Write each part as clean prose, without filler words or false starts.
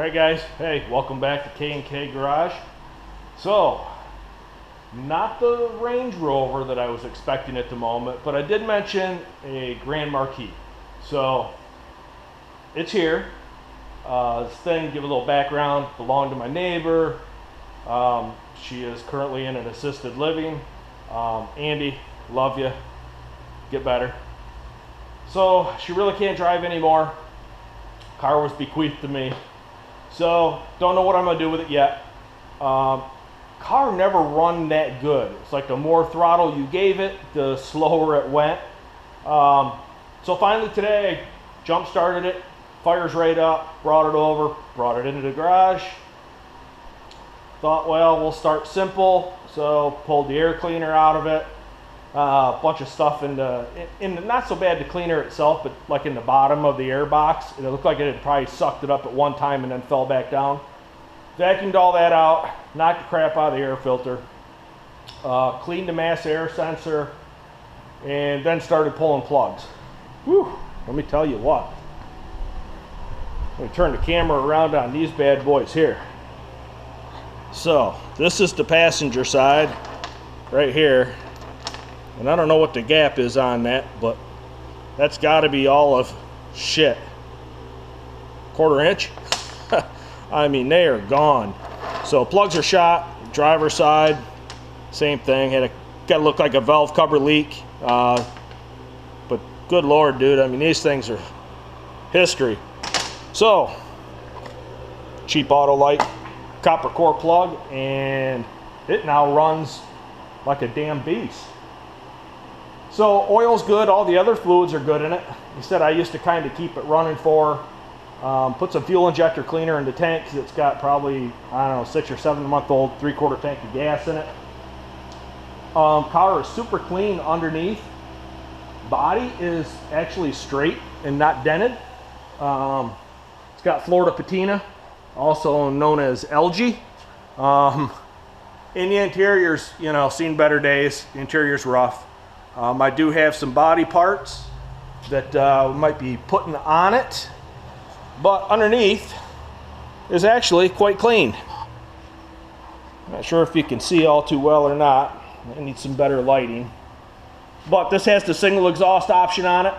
Alright guys, hey, welcome back to K&K Garage. So, not the Range Rover that I was expecting at the moment, but I did mention a Brother Marquis. So, it's here. This thing, give a little background, belonged to my neighbor. She is currently in an assisted living. Andy, love you. Get better. So, she really can't drive anymore. Car was bequeathed to me. So, don't know what I'm going to do with it yet. Car never run that good. It's like the more throttle you gave it, the slower it went. So finally today, I jump started it, fires right up, brought it over, brought it into the garage. Thought, well, we'll start simple. So pulled the air cleaner out of it. A bunch of stuff in the not so bad the cleaner itself, but like in the bottom of the air box. It looked like it had probably sucked it up at one time and then fell back down. Vacuumed all that out, knocked the crap out of the air filter, cleaned the mass air sensor, and then started pulling plugs. Whew, let me tell you what. Let me turn the camera around on these bad boys here. So, this is the passenger side right here. And I don't know what the gap is on that, but that's got to be all of shit. Quarter inch? I mean, they are gone. So plugs are shot. Driver's side, same thing. Got to look like a valve cover leak. But good Lord, dude. I mean, these things are history. So, cheap auto light, copper core plug, and it now runs like a damn beast. So oil's good, all the other fluids are good in it. He said I used to kind of keep it running for, put some fuel injector cleaner in the tank because it's got probably, I don't know, 6 or 7 month old 3/4 tank of gas in it. Car is super clean underneath. Body is actually straight and not dented. It's got Florida patina, also known as algae. In the interior's, you know, seen better days. The interior's rough. I do have some body parts that we might be putting on it, but underneath is actually quite clean. Not sure if you can see all too well or not. I need some better lighting. But this has the single exhaust option on it.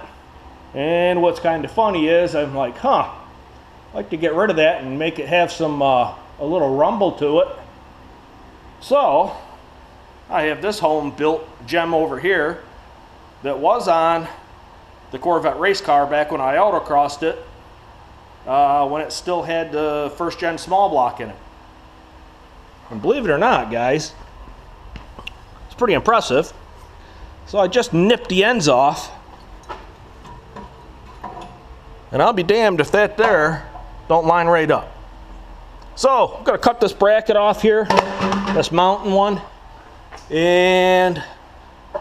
And what's kind of funny is I'm like, I'd like to get rid of that and make it have some a little rumble to it. So I have this home built gem over here that was on the Corvette race car back when I autocrossed it, when it still had the first gen small block in it. And believe it or not, guys, it's pretty impressive. So I just nipped the ends off, and I'll be damned if that there don't line right up. So I'm gonna cut this bracket off here, this mountain one. And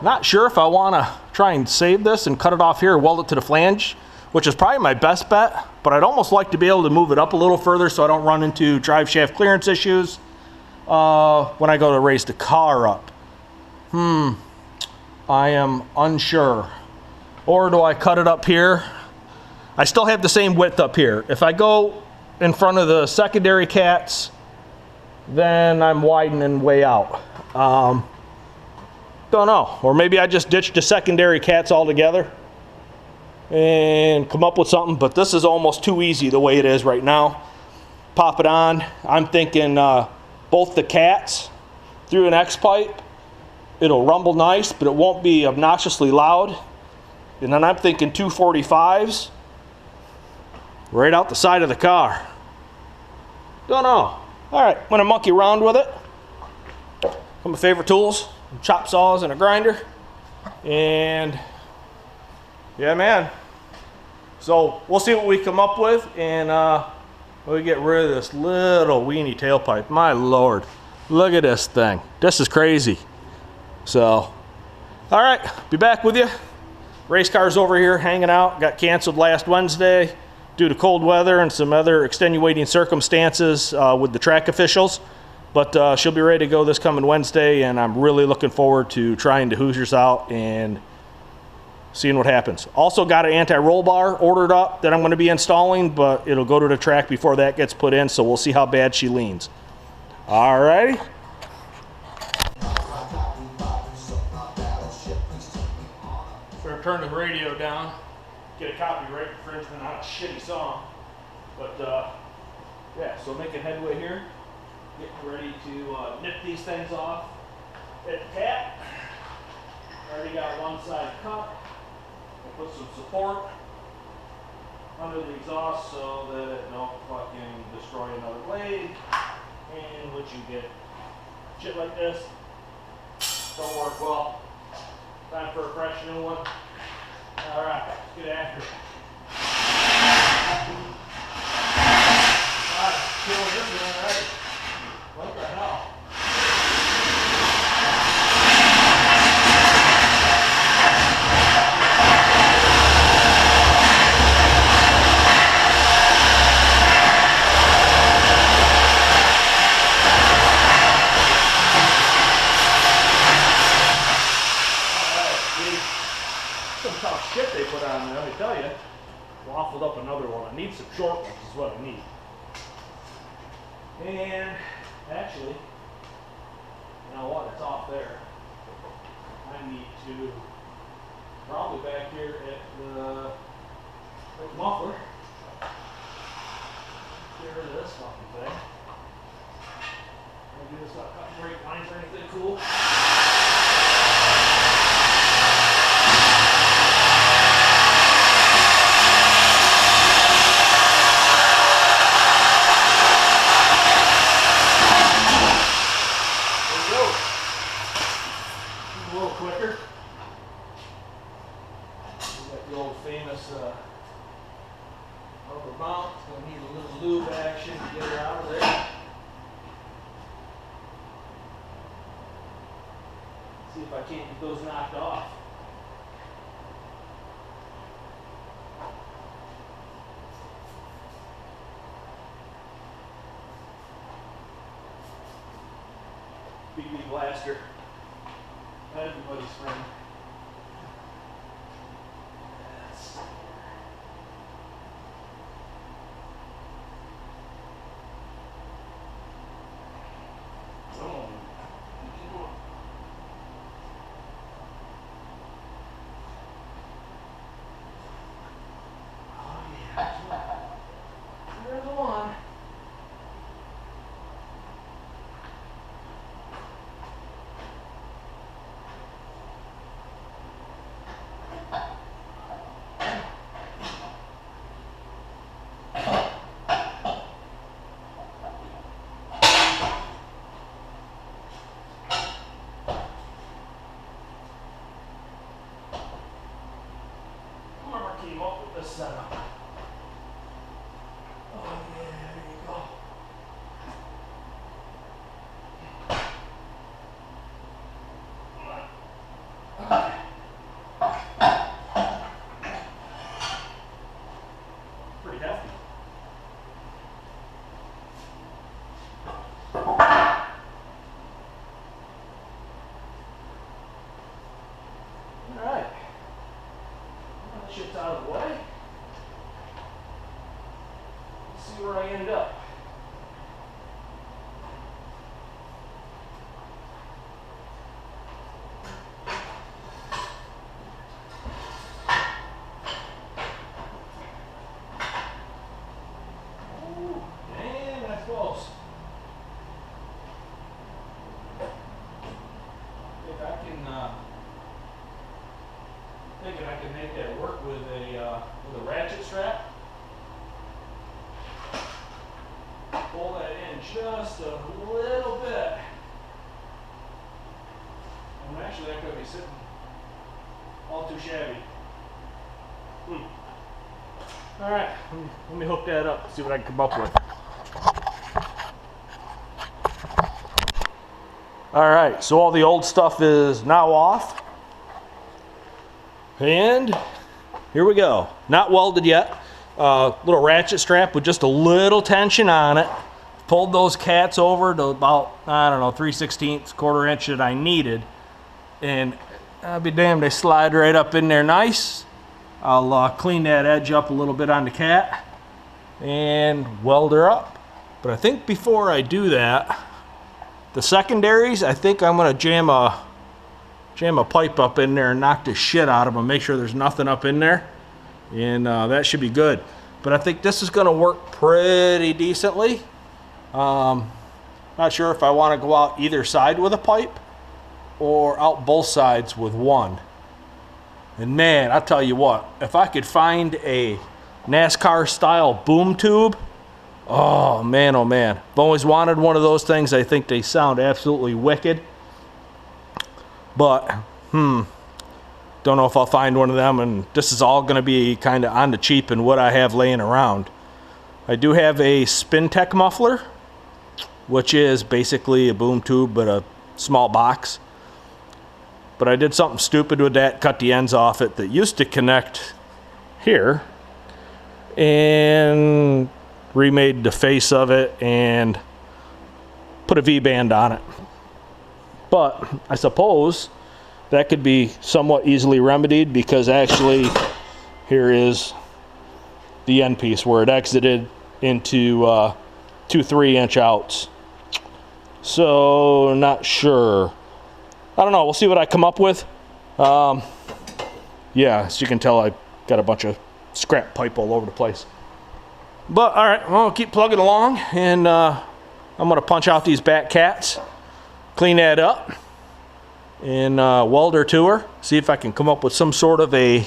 not sure if I want to try and save this and cut it off here, weld it to the flange, which is probably my best bet, but I'd almost like to be able to move it up a little further so I don't run into drive shaft clearance issues when I go to raise the car up. I am unsure. Or do I cut it up here? I still have the same width up here. If I go in front of the secondary cats, then I'm widening way out. Don't know. Or maybe I just ditched the secondary cats altogether and come up with something, but this is almost too easy the way it is right now. Pop it on. I'm thinking both the cats through an X pipe. It'll rumble nice, but it won't be obnoxiously loud. And then I'm thinking 245s right out the side of the car. Don't know. All right, I'm gonna monkey around with it. One of my favorite tools, chop saws and a grinder. And yeah, man. So we'll see what we come up with, and we'll get rid of this little weenie tailpipe. My Lord, look at this thing. This is crazy. So, all right, be back with you. Race car's over here hanging out. Got canceled last Wednesday due to cold weather and some other extenuating circumstances with the track officials. But she'll be ready to go this coming Wednesday, and I'm really looking forward to trying the Hoosiers out and seeing what happens. Also got an anti-roll bar ordered up that I'm going to be installing, but it'll go to the track before that gets put in, so we'll see how bad she leans. All righty. Better turn the radio down, get a copyright infringement on a shitty song. But yeah, so making headway here, getting ready to nip these things off at the tap. Already got one side cut. I'll put some support under the exhaust so that it don't fucking destroy another blade. And what you get, shit like this don't work well. Time for a fresh new one. All right, get after it. All right, killing this one already. What the hell? Shit they put on there, let me tell you. Waffled up another one. I need some short ones is what I need. And actually, you know what, it's off there. I need to probably back here at the muffler. Get rid of this fucking thing. Maybe this not cutting brake lines or anything cool. Rubber mount, gonna need a little lube action to get her out of there. See if I can't get those knocked off. BB Blaster, everybody's friend. Came up with this setup. Oh yeah, there you go. Pretty hefty. All right. Shit's out of the way. Let's see where I end up. Ooh, damn, that's close. If I can, thinking I can make that work with a ratchet strap. Pull that in just a little bit. And actually that could be sitting all too shabby. Alright, let me hook that up, see what I can come up with. Alright, so all the old stuff is now off. And here we go. Not welded yet. Little ratchet strap with just a little tension on it. Pulled those cats over to about, I don't know, 3/16, quarter inch that I needed. And I'll be damned, they slide right up in there nice. I'll clean that edge up a little bit on the cat and weld her up. But I think before I do that, the secondaries, I think I'm gonna jam a pipe up in there and knock the shit out of them, make sure there's nothing up in there, and that should be good. But I think this is gonna work pretty decently. Not sure if I want to go out either side with a pipe or out both sides with one. And man, I'll tell you what, if I could find a NASCAR style boom tube, oh man, I've always wanted one of those things. I think they sound absolutely wicked. But, don't know if I'll find one of them, and this is all going to be kind of on the cheap and what I have laying around. I do have a Spin-Tech muffler, which is basically a boom tube but a small box. But I did something stupid with that, cut the ends off it that used to connect here, and remade the face of it and put a V-band on it. But I suppose that could be somewhat easily remedied, because actually here is the end piece where it exited into 2 3-inch outs. So not sure. I don't know, we'll see what I come up with. Yeah, as you can tell, I got a bunch of scrap pipe all over the place. But all right, well, I'll keep plugging along, and I'm gonna punch out these back cats, clean that up, and weld her to her, see if I can come up with some sort of a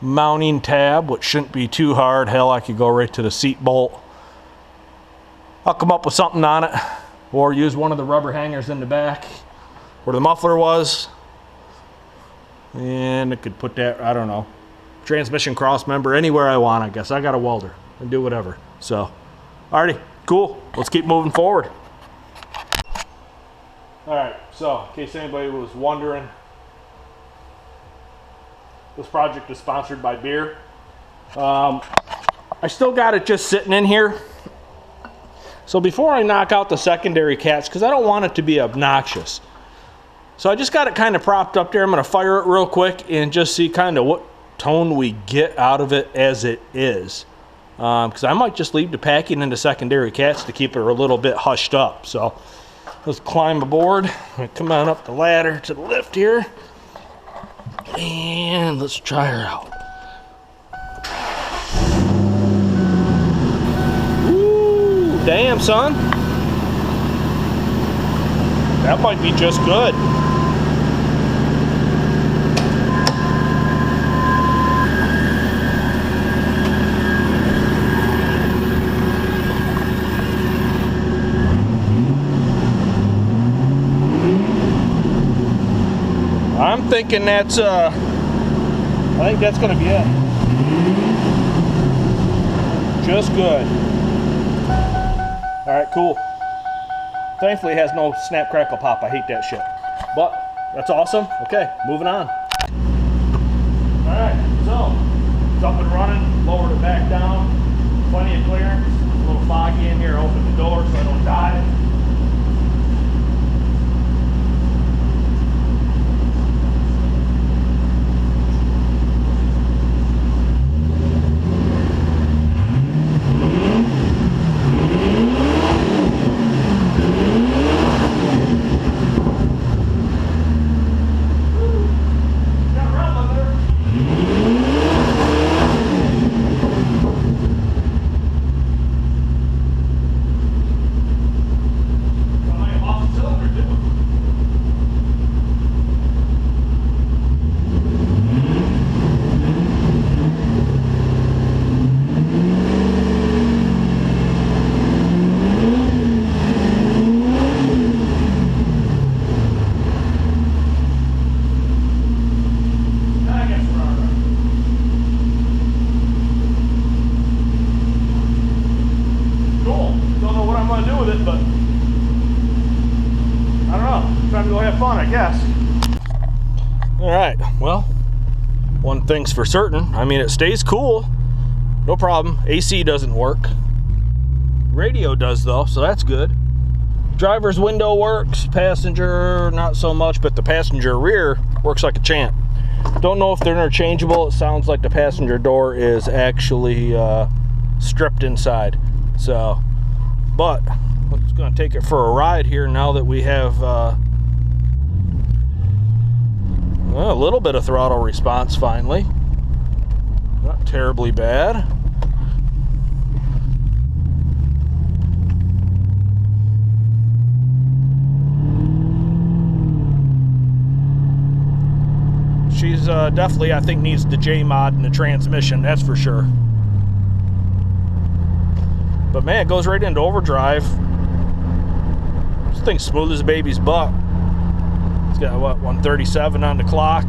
mounting tab, which shouldn't be too hard. Hell, I could go right to the seat bolt. I'll come up with something on it, or use one of the rubber hangers in the back where the muffler was, and I could put that, I don't know, transmission cross member anywhere I want. I guess I got a welder and do whatever. So alrighty, cool, let's keep moving forward. Alright, so in case anybody was wondering, this project is sponsored by beer. I still got it just sitting in here. So before I knock out the secondary cats, because I don't want it to be obnoxious, so I just got it kind of propped up there. I'm going to fire it real quick and just see kind of what tone we get out of it as it is. Because I might just leave the packing in the secondary cats to keep it a little bit hushed up. So let's climb aboard. Come on up the ladder to the lift here. And let's try her out. Ooh, damn, son. That might be just good. I'm thinking that's, I think that's going to be it. Just good. All right, cool. Thankfully it has no snap, crackle, pop. I hate that shit. But that's awesome. Okay, moving on. All right, so it's up and running. Lowered it back down. Plenty of clearance. It's a little foggy in here. Open the door so I don't die. Well, one thing's for certain. I mean, it stays cool. No problem. AC doesn't work. Radio does though, so that's good. Driver's window works, passenger not so much, but the passenger rear works like a champ. Don't know if they're interchangeable. It sounds like the passenger door is actually stripped inside. So, but I'm just going to take it for a ride here now that we have a little bit of throttle response finally. Not terribly bad. She's definitely, I think, needs the J-mod in the transmission, that's for sure. But man, it goes right into overdrive. This thing's smooth as a baby's butt. It's got, what, 137 on the clock.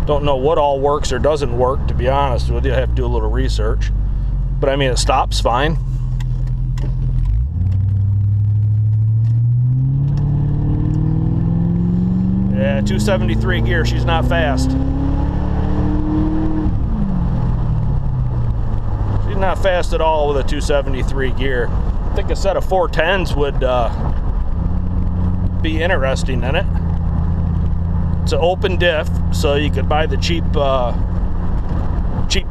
Don't know what all works or doesn't work, to be honest with you. I have to do a little research. But I mean, it stops fine. Yeah, 273 gear, she's not fast. She's not fast at all with a 273 gear. I think a set of 410s would be interesting in it. It's an open diff, so you could buy the cheap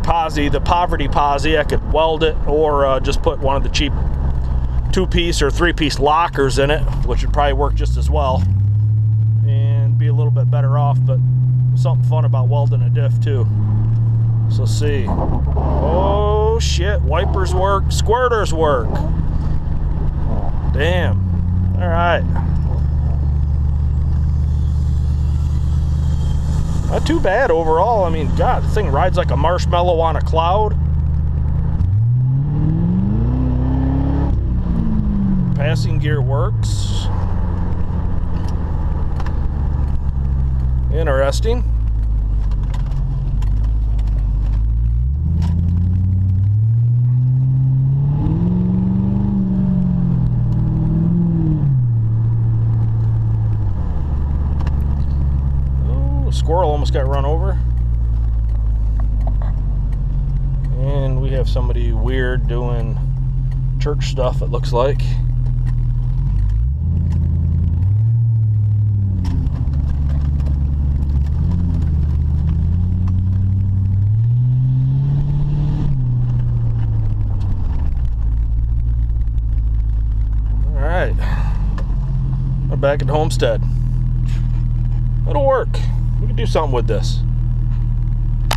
posi, the poverty posi. I could weld it or just put one of the cheap 2-piece or 3-piece lockers in it, which would probably work just as well. Be a little bit better off, but something fun about welding a diff too. So let's see. Oh shit, wipers work, squirters work. Damn. All right. Not too bad overall. I mean, God, the thing rides like a marshmallow on a cloud. Passing gear works. Interesting. Oh, a squirrel almost got run over. And we have somebody weird doing church stuff, it looks like. We're back at Homestead. It'll work. We can do something with this.